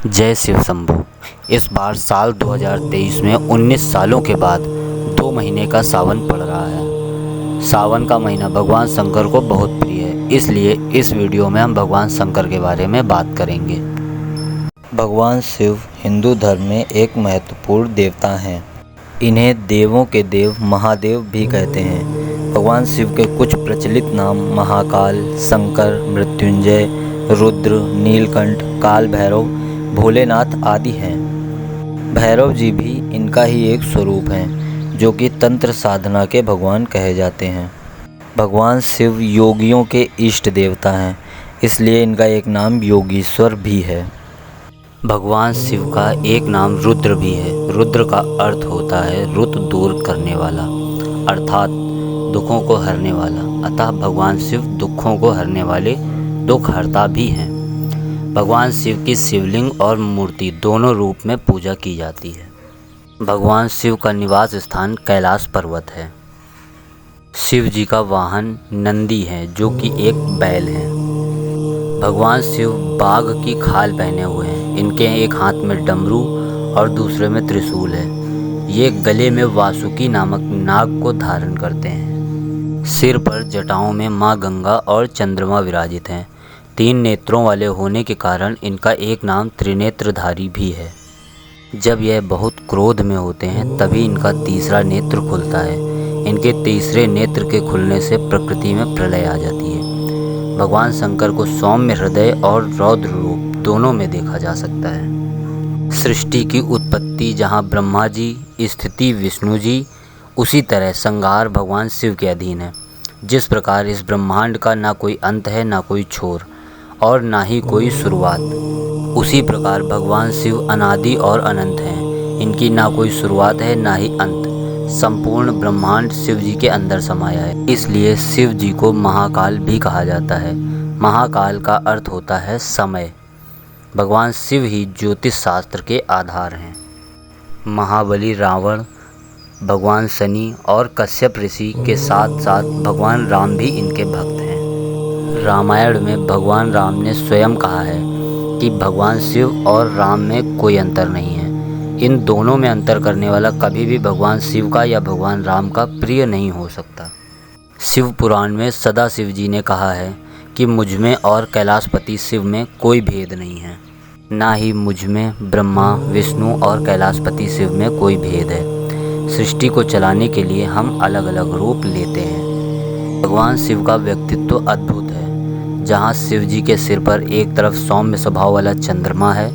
जय शिव शंभू। इस बार साल 2023 में 19 सालों के बाद 2 महीने का सावन पड़ रहा है। सावन का महीना भगवान शंकर को बहुत प्रिय है, इसलिए इस वीडियो में हम भगवान शंकर के बारे में बात करेंगे। भगवान शिव हिंदू धर्म में एक महत्वपूर्ण देवता हैं। इन्हें देवों के देव महादेव भी कहते हैं। भगवान शिव के कुछ प्रचलित नाम महाकाल, शंकर, मृत्युंजय, रुद्र, नीलकंठ, काल भैरव, भोलेनाथ आदि हैं। भैरव जी भी इनका ही एक स्वरूप हैं, जो कि तंत्र साधना के भगवान कहे जाते हैं। भगवान शिव योगियों के इष्ट देवता हैं, इसलिए इनका एक नाम योगीश्वर भी है। भगवान शिव का एक नाम रुद्र भी है। रुद्र का अर्थ होता है रुत दूर करने वाला, अर्थात दुखों को हरने वाला। अतः भगवान शिव दुखों को हरने वाले दुख हरता भी हैं। भगवान शिव की शिवलिंग और मूर्ति दोनों रूप में पूजा की जाती है। भगवान शिव का निवास स्थान कैलाश पर्वत है। शिव जी का वाहन नंदी है, जो कि एक बैल है। भगवान शिव बाघ की खाल पहने हुए हैं। इनके एक हाथ में डमरू और दूसरे में त्रिशूल है। ये गले में वासुकी नामक नाग को धारण करते हैं। सिर पर जटाओं में माँ गंगा और चंद्रमा विराजित हैं। 3 नेत्रों वाले होने के कारण इनका एक नाम त्रिनेत्रधारी भी है। जब यह बहुत क्रोध में होते हैं तभी इनका तीसरा नेत्र खुलता है। इनके तीसरे नेत्र के खुलने से प्रकृति में प्रलय आ जाती है। भगवान शंकर को सौम्य हृदय और रौद्र रूप दोनों में देखा जा सकता है। सृष्टि की उत्पत्ति जहाँ ब्रह्मा जी, स्थिति विष्णु जी, उसी तरह संहार भगवान शिव के अधीन है। जिस प्रकार इस ब्रह्मांड का ना कोई अंत है, ना कोई छोर और ना ही कोई शुरुआत, उसी प्रकार भगवान शिव अनादि और अनंत हैं। इनकी ना कोई शुरुआत है, ना ही अंत। संपूर्ण ब्रह्मांड शिव जी के अंदर समाया है, इसलिए शिव जी को महाकाल भी कहा जाता है। महाकाल का अर्थ होता है समय। भगवान शिव ही ज्योतिष शास्त्र के आधार हैं। महाबली रावण, भगवान शनि और कश्यप ऋषि के साथ साथ भगवान राम भी इनके भक्त हैं। रामायण में भगवान राम ने स्वयं कहा है कि भगवान शिव और राम में कोई अंतर नहीं है। इन दोनों में अंतर करने वाला कभी भी भगवान शिव का या भगवान राम का प्रिय नहीं हो सकता। शिव पुराण में सदा शिव जी ने कहा है कि मुझ में और कैलाशपति शिव में कोई भेद नहीं है, ना ही मुझ में ब्रह्मा, विष्णु और कैलाशपति शिव में कोई भेद है। सृष्टि को चलाने के लिए हम अलग अलग रूप लेते हैं। भगवान शिव का व्यक्तित्व अद्भुत है। जहाँ शिव जी के सिर पर एक तरफ सौम्य स्वभाव वाला चंद्रमा है,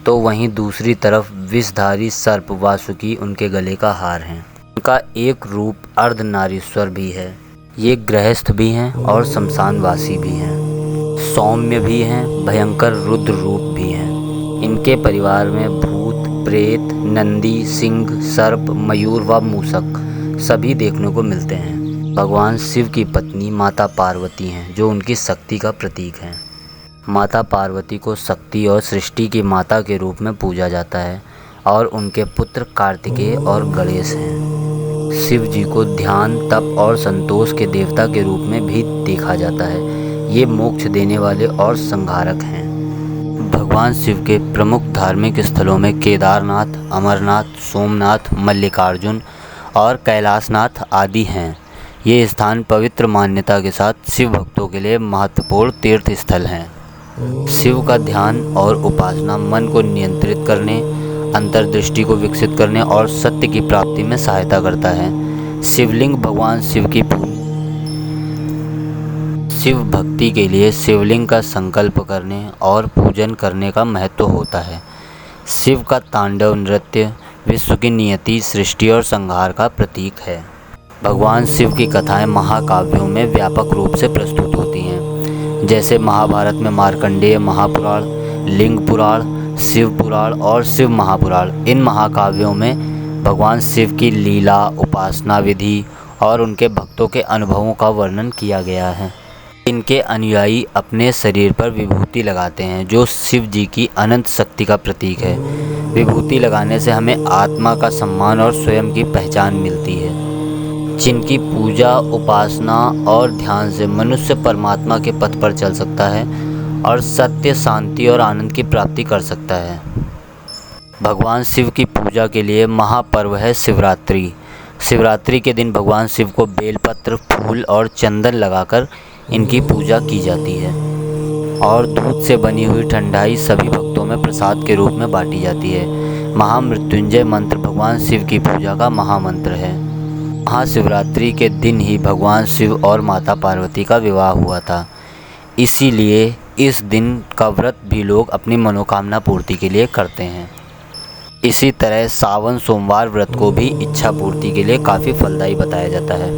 तो वहीं दूसरी तरफ विषधारी सर्प वासुकी उनके गले का हार है। उनका एक रूप अर्धनारीश्वर भी है। ये गृहस्थ भी हैं और शमशानवासी भी हैं। सौम्य भी हैं, भयंकर रुद्र रूप भी हैं। इनके परिवार में भूत, प्रेत, नंदी, सिंह, सर्प, मयूर व मूषक सभी देखने को मिलते हैं। भगवान शिव की पत्नी माता पार्वती हैं, जो उनकी शक्ति का प्रतीक हैं। माता पार्वती को शक्ति और सृष्टि की माता के रूप में पूजा जाता है और उनके पुत्र कार्तिकेय और गणेश हैं। शिव जी को ध्यान, तप और संतोष के देवता के रूप में भी देखा जाता है। ये मोक्ष देने वाले और संहारक हैं। भगवान शिव के प्रमुख धार्मिक स्थलों में केदारनाथ, अमरनाथ, सोमनाथ, मल्लिकार्जुन और कैलाशनाथ आदि हैं। ये स्थान पवित्र मान्यता के साथ शिव भक्तों के लिए महत्वपूर्ण तीर्थ स्थल हैं। शिव का ध्यान और उपासना मन को नियंत्रित करने, अंतर्दृष्टि को विकसित करने और सत्य की प्राप्ति में सहायता करता है। शिवलिंग भगवान शिव की शिव भक्ति के लिए शिवलिंग का संकल्प करने और पूजन करने का महत्व होता है। शिव का तांडव नृत्य विश्व की नियति, सृष्टि और संहार का प्रतीक है। भगवान शिव की कथाएं महाकाव्यों में व्यापक रूप से प्रस्तुत होती हैं, जैसे महाभारत में मार्कंडेय महापुराण, लिंग पुराण, शिव पुराण और शिव महापुराण। इन महाकाव्यों में भगवान शिव की लीला, उपासना विधि और उनके भक्तों के अनुभवों का वर्णन किया गया है। इनके अनुयायी अपने शरीर पर विभूति लगाते हैं, जो शिव जी की अनंत शक्ति का प्रतीक है। विभूति लगाने से हमें आत्मा का सम्मान और स्वयं की पहचान मिलती है। जिनकी पूजा, उपासना और ध्यान से मनुष्य परमात्मा के पथ पर चल सकता है और सत्य, शांति और आनंद की प्राप्ति कर सकता है। भगवान शिव की पूजा के लिए महापर्व है शिवरात्रि। शिवरात्रि के दिन भगवान शिव को बेलपत्र, फूल और चंदन लगाकर इनकी पूजा की जाती है और दूध से बनी हुई ठंडाई सभी भक्तों में प्रसाद के रूप में बांटी जाती है। महामृत्युंजय मंत्र भगवान शिव की पूजा का महामंत्र है। महाशिवरात्रि के दिन ही भगवान शिव और माता पार्वती का विवाह हुआ था, इसीलिए इस दिन का व्रत भी लोग अपनी मनोकामना पूर्ति के लिए करते हैं। इसी तरह सावन सोमवार व्रत को भी इच्छा पूर्ति के लिए काफ़ी फलदायी बताया जाता है।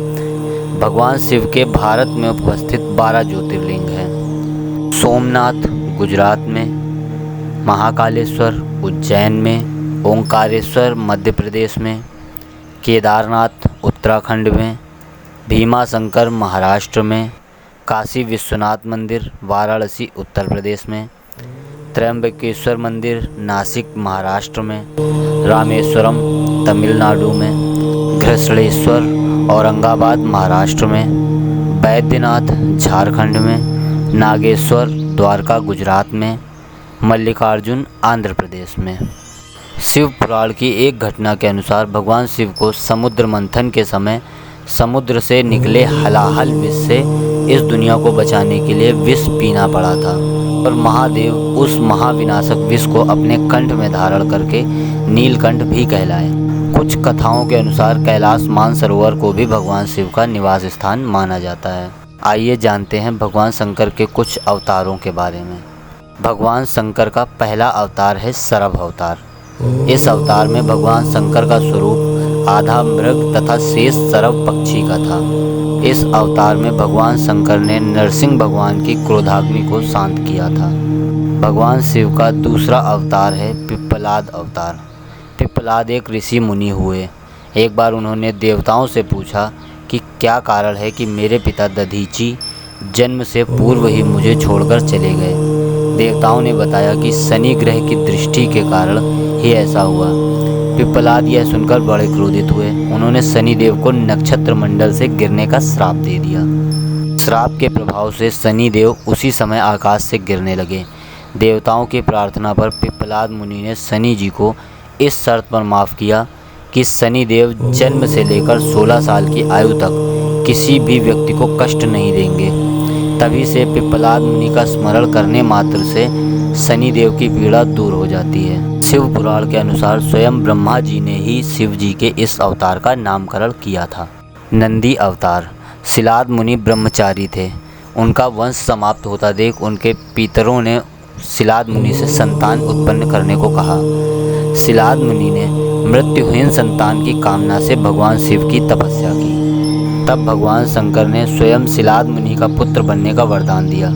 भगवान शिव के भारत में उपस्थित 12 ज्योतिर्लिंग हैं। सोमनाथ गुजरात में, महाकालेश्वर उज्जैन में, ओंकारेश्वर मध्य प्रदेश में, केदारनाथ उत्तराखंड में, भीमाशंकर महाराष्ट्र में, काशी विश्वनाथ मंदिर वाराणसी उत्तर प्रदेश में, त्र्यंबकेश्वर मंदिर नासिक महाराष्ट्र में, रामेश्वरम तमिलनाडु में, घृष्णेश्वर औरंगाबाद महाराष्ट्र में, बैद्यनाथ झारखंड में, नागेश्वर द्वारका गुजरात में, मल्लिकार्जुन आंध्र प्रदेश में। शिव पुराण की एक घटना के अनुसार भगवान शिव को समुद्र मंथन के समय समुद्र से निकले हलाहल विष से इस दुनिया को बचाने के लिए विष पीना पड़ा था और महादेव उस महाविनाशक विष को अपने कंठ में धारण करके नीलकंठ भी कहलाए। कुछ कथाओं के अनुसार कैलाश मानसरोवर को भी भगवान शिव का निवास स्थान माना जाता है। आइए जानते हैं भगवान शंकर के कुछ अवतारों के बारे में। भगवान शंकर का पहला अवतार है सरभ अवतार। इस अवतार में भगवान शंकर का स्वरूप आधा मृग तथा शेष सरभ पक्षी का था। इस अवतार में भगवान शंकर ने नरसिंह भगवान की क्रोधाग्नि को शांत किया था। भगवान शिव का दूसरा अवतार है पिप्पलाद अवतार। पिप्पलाद एक ऋषि मुनि हुए। एक बार उन्होंने देवताओं से पूछा कि क्या कारण है कि मेरे पिता दधीची जन्म से पूर्व ही मुझे छोड़कर चले गए। देवताओं ने बताया कि शनि ग्रह की दृष्टि के कारण ही ऐसा हुआ। पिप्पलाद यह सुनकर बड़े क्रोधित हुए। उन्होंने शनिदेव को नक्षत्र मंडल से गिरने का श्राप दे दिया। श्राप के प्रभाव से शनिदेव उसी समय आकाश से गिरने लगे। देवताओं की प्रार्थना पर पिप्पलाद मुनि ने शनि जी को इस शर्त पर माफ़ किया कि शनिदेव जन्म से लेकर 16 साल की आयु तक किसी भी व्यक्ति को कष्ट नहीं देंगे। तभी से पिप्पलाद मुनि का स्मरण करने मात्र से शनिदेव की पीड़ा दूर हो जाती है। शिव पुराण के अनुसार स्वयं ब्रह्मा जी ने ही शिव जी के इस अवतार का नामकरण किया था। नंदी अवतार। शिलाद मुनि ब्रह्मचारी थे। उनका वंश समाप्त होता देख उनके पितरों ने शिलाद मुनि से संतान उत्पन्न करने को कहा। शिलाद मुनि ने मृत्युहीन संतान की कामना से भगवान शिव की तपस्या की। तब भगवान शंकर ने स्वयं शिलाद मुनि का पुत्र बनने का वरदान दिया।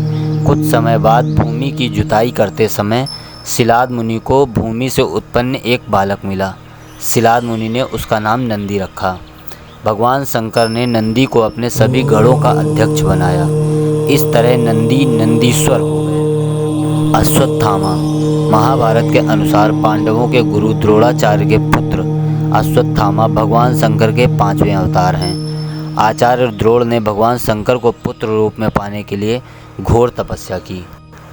कुछ समय बाद भूमि की जुताई करते समय शिलाद मुनि को भूमि से उत्पन्न एक बालक मिला। शिलाद मुनि ने उसका नाम नंदी रखा। भगवान शंकर ने नंदी को अपने सभी गणों का अध्यक्ष बनाया। इस तरह नंदी नंदीश्वर हो गए। अश्वत्थामा। महाभारत के अनुसार पांडवों के गुरु द्रोणाचार्य के पुत्र अश्वत्थामा भगवान शंकर के 5वें अवतार हैं। आचार्य द्रोण ने भगवान शंकर को पुत्र रूप में पाने के लिए घोर तपस्या की।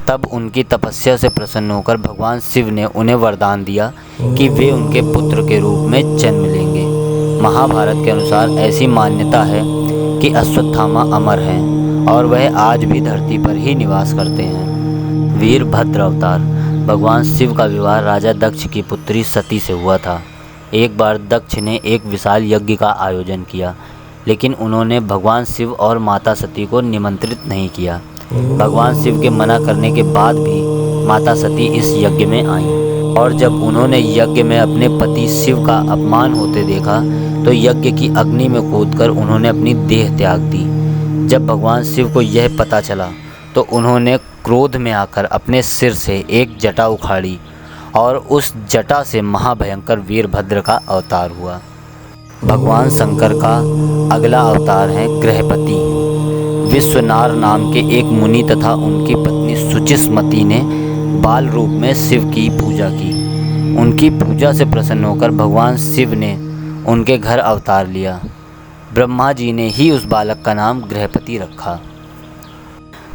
तब उनकी तपस्या से प्रसन्न होकर भगवान शिव ने उन्हें वरदान दिया कि वे उनके पुत्र के रूप में जन्म लेंगे। महाभारत के अनुसार ऐसी मान्यता है कि अश्वत्थामा अमर हैं और वह आज भी धरती पर ही निवास करते हैं। वीरभद्र अवतार। भगवान शिव का विवाह राजा दक्ष की पुत्री सती से हुआ था। एक बार दक्ष ने एक विशाल यज्ञ का आयोजन किया, लेकिन उन्होंने भगवान शिव और माता सती को निमंत्रित नहीं किया। भगवान शिव के मना करने के बाद भी माता सती इस यज्ञ में आईं और जब उन्होंने यज्ञ में अपने पति शिव का अपमान होते देखा तो यज्ञ की अग्नि में कूदकर उन्होंने अपनी देह त्याग दी। जब भगवान शिव को यह पता चला तो उन्होंने क्रोध में आकर अपने सिर से एक जटा उखाड़ी और उस जटा से महाभयंकर वीरभद्र का अवतार हुआ। भगवान शंकर का अगला अवतार है ग्रहपति। विश्वनार नाम के एक मुनि तथा उनकी पत्नी सुचिस्मति ने बाल रूप में शिव की पूजा की। उनकी पूजा से प्रसन्न होकर भगवान शिव ने उनके घर अवतार लिया। ब्रह्मा जी ने ही उस बालक का नाम ग्रहपति रखा।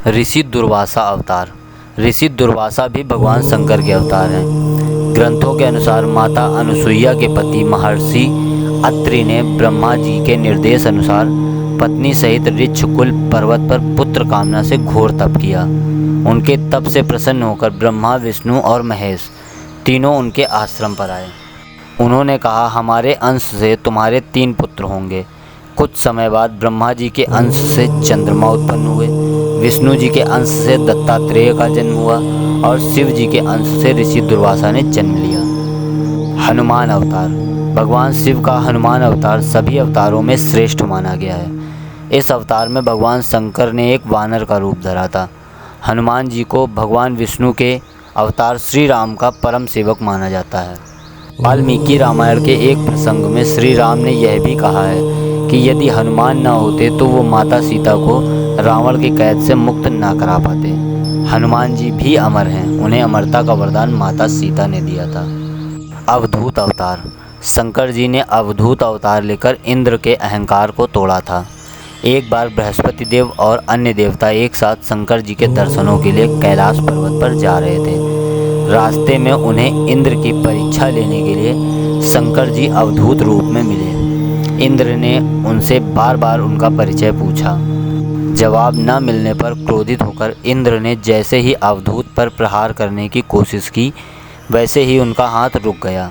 ऋषि दुर्वासा अवतार। ऋषि दुर्वासा भी भगवान शंकर के अवतार हैं। ग्रंथों के अनुसार माता अनुसुईया के पति महर्षि अत्रि ने ब्रह्मा जी के निर्देश अनुसार पत्नी सहित ऋक्षकुल पर्वत पर पुत्र कामना से घोर तप किया। उनके तप से प्रसन्न होकर ब्रह्मा, विष्णु और महेश तीनों उनके आश्रम पर आए। उन्होंने कहा, हमारे अंश से तुम्हारे 3 पुत्र होंगे। कुछ समय बाद ब्रह्मा जी के अंश से चंद्रमा उत्पन्न हुए, विष्णु जी के अंश से दत्तात्रेय का जन्म हुआ और शिव जी के अंश से ऋषि दुर्वासा ने जन्म लिया। हनुमान अवतार। भगवान शिव का हनुमान अवतार सभी अवतारों में श्रेष्ठ माना गया है। इस अवतार में भगवान शंकर ने एक वानर का रूप धरा था। हनुमान जी को भगवान विष्णु के अवतार श्री राम का परम सेवक माना जाता है। वाल्मीकि रामायण के एक प्रसंग में श्री राम ने यह भी कहा है कि यदि हनुमान न होते तो वो माता सीता को रावण की कैद से मुक्त ना करा पाते। हनुमान जी भी अमर हैं, उन्हें अमरता का वरदान माता सीता ने दिया था। अवधूत अवतार। शंकर जी ने अवधूत अवतार लेकर इंद्र के अहंकार को तोड़ा था। एक बार बृहस्पति देव और अन्य देवता एक साथ शंकर जी के दर्शनों के लिए कैलाश पर्वत पर जा रहे थे। रास्ते में उन्हें इंद्र की परीक्षा लेने के लिए शंकर जी अवधूत रूप में मिले। इंद्र ने उनसे बार बार उनका परिचय पूछा। जवाब न मिलने पर क्रोधित होकर इंद्र ने जैसे ही अवधूत पर प्रहार करने की कोशिश की, वैसे ही उनका हाथ रुक गया।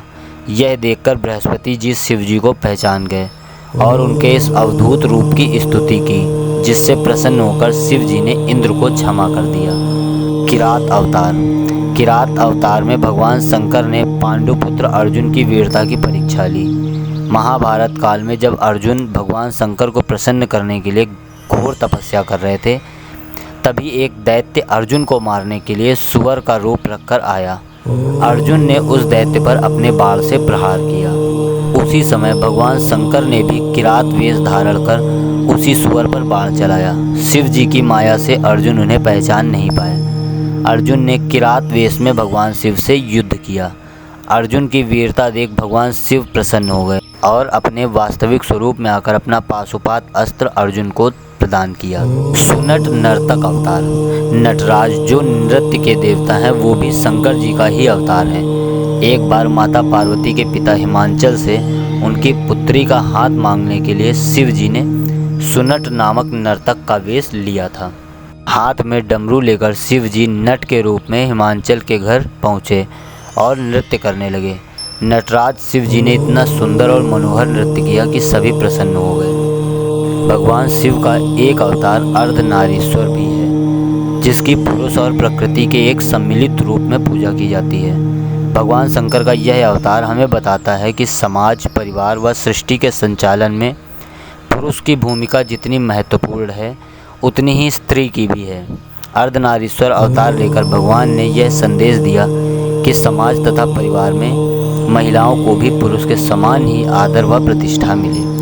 यह देखकर बृहस्पति जी शिव जी को पहचान गए और उनके इस अवधूत रूप की स्तुति की, जिससे प्रसन्न होकर शिव जी ने इंद्र को क्षमा कर दिया। किरात अवतार। किरात अवतार में भगवान शंकर ने पांडुपुत्र अर्जुन की वीरता की परीक्षा ली। महाभारत काल में जब अर्जुन भगवान शंकर को प्रसन्न करने के लिए घोर तपस्या कर रहे थे, तभी एक दैत्य अर्जुन को मारने के लिए सुअर का रूप रखकर आया। अर्जुन ने उस दैत्य पर अपने बाण से प्रहार किया। उसी समय भगवान शंकर ने भी किरात वेश धारण कर उसी सुअर पर बाण चलाया। शिव जी की माया से अर्जुन उन्हें पहचान नहीं पाए। अर्जुन ने किरात वेश में भगवान शिव से युद्ध किया। अर्जुन की वीरता देख भगवान शिव प्रसन्न हो गए और अपने वास्तविक स्वरूप में आकर अपना पाशुपात अस्त्र अर्जुन को प्रदान किया। सुनट नर्तक अवतार। नटराज जो नृत्य के देवता हैं, वो भी शंकर जी का ही अवतार है। एक बार माता पार्वती के पिता हिमांचल से उनकी पुत्री का हाथ मांगने के लिए शिव जी ने सुनट नामक नर्तक का वेश लिया था। हाथ में डमरू लेकर शिव जी नट के रूप में हिमांचल के घर पहुँचे और नृत्य करने लगे। नटराज शिव जी ने इतना सुंदर और मनोहर नृत्य किया कि सभी प्रसन्न हो गए। भगवान शिव का एक अवतार अर्धनारीश्वर भी है, जिसकी पुरुष और प्रकृति के एक सम्मिलित रूप में पूजा की जाती है। भगवान शंकर का यह अवतार हमें बताता है कि समाज, परिवार व सृष्टि के संचालन में पुरुष की भूमिका जितनी महत्वपूर्ण है, उतनी ही स्त्री की भी है। अर्धनारीश्वर अवतार लेकर भगवान ने यह संदेश दिया कि समाज तथा परिवार में महिलाओं को भी पुरुष के समान ही आदर व प्रतिष्ठा मिले।